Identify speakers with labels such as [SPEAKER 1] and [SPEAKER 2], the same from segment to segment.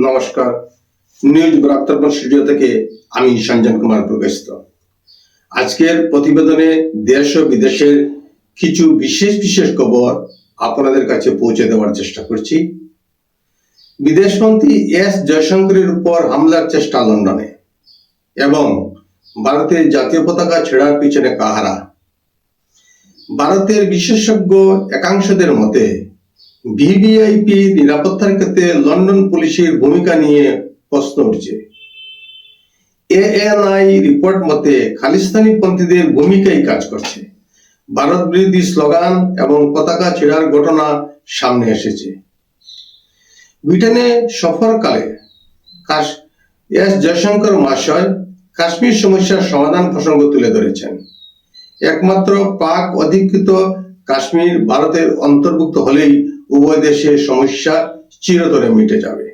[SPEAKER 1] নমস্কার, news বার্তাবন studio থেকে আমি সঞ্জন কুমার প্রকাশিত। আজকের প্রতিবেদনে দেশ ও বিদেশের কিছু বিশেষ খবর আপনাদের কাছে পৌঁছে দেওয়ার চেষ্টা করছি। বিদেশমন্ত্রী এস জয়শঙ্করের উপর হামলার চেষ্টা লন্ডনে এবং ভারতের জাতীয় পতাকা ছেড়ার পিছনে কাহারা। ভারতের বিশেষজ্ঞ একাংশদের মতে ভিভিআইপি নিরাপত্তার ক্ষেত্রে লন্ডন পুলিশের ভূমিকা নিয়ে প্রশ্ন উঠছে। এএনআই রিপোর্ট মতে খালিস্তানি পন্থীদের ভূমিকাই কাজ করছে। ভারত বিরোধী স্লোগান এবং পতাকা ছেড়ার ঘটনা সামনে এসেছে। ব্রিটেনে সফরকালে এস জয়শঙ্কর মহাশয় কাশ্মীর সমস্যার সমাধান প্রসঙ্গ তুলে ধরেছেন। একমাত্র পাক অধিকৃত কাশ্মীর ভারতের অন্তর্ভুক্ত হলেই উভয় দেশের সমস্যা চিরতরে মিটে যাবে।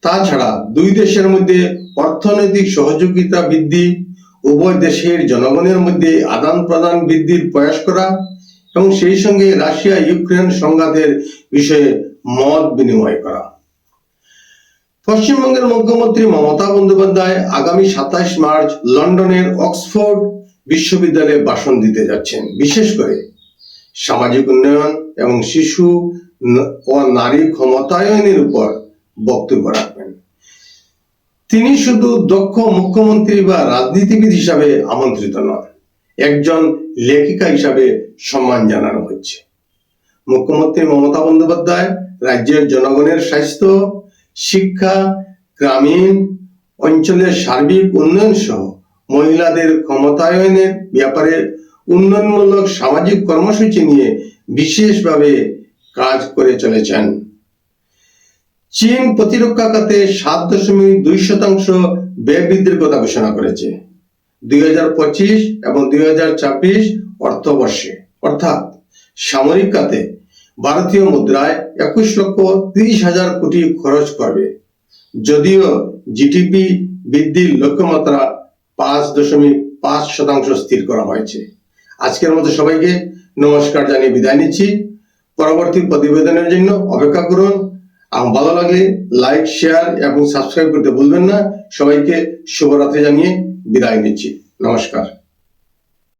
[SPEAKER 1] তাছাড়া দুই দেশের মধ্যে অর্থনৈতিক সহযোগিতা বৃদ্ধি, উভয় দেশের জনগণের মধ্যে আদান প্রদান বৃদ্ধির প্রয়াস করা এবং সেই সঙ্গে রাশিয়া ইউক্রেন সংঘাতের বিষয়ে মত বিনিময় করা। পশ্চিমবঙ্গের মুখ্যমন্ত্রী মমতা বন্দ্যোপাধ্যায় আগামী 27 মার্চ লন্ডনের অক্সফোর্ড বিশ্ববিদ্যালয়ে ভাষণ দিতে যাচ্ছেন। বিশেষ করে সামাজিক উন্নয়ন এবং শিশু ও নারী ক্ষমতায়নের উপর বক্তব্য রাখবেন। তিনি শুধু দক্ষ মুখ্যমন্ত্রী বা রাজনীতিবিদ হিসাবে আমন্ত্রিত নন, একজন লেখিকা হিসাবে সম্মান জানানো হচ্ছে। মুখ্যমন্ত্রী মমতা বন্দ্যোপাধ্যায় রাজ্যের জনগণের স্বাস্থ্য, শিক্ষা, গ্রামীণ অঞ্চলের সার্বিক উন্নয়ন সহ মহিলাদের ক্ষমতায়নের ব্যাপারে উন্নয়নমূলক সামাজিক কর্মসূচি নিয়ে বিশেষভাবে কাজ করে চলেছেন। চীন প্রতিরক্ষা খাতে 7.2% ব্যয় বৃদ্ধির কথা ঘোষণা করেছে 2025 এবং 2026 অর্থবর্ষে, অর্থাৎ সামরিক খাতে ভারতীয় মুদ্রায় 21,30,000 কোটি খরচ করবে। যদিও জিডিপি বৃদ্ধির লক্ষ্যমাত্রা 5.5% স্থির করা হয়েছে। আজকের মতো সবাইকে নমস্কার জানিয়ে বিদায় নিচ্ছি। পরবর্তী প্রতিবেদনের জন্য অপেক্ষা করুন। আমার ভালো লাগলে লাইক, শেয়ার এবং সাবস্ক্রাইব করতে ভুলবেন না। সবাইকে শুভরাত্রি জানিয়ে বিদায় নিচ্ছি। নমস্কার।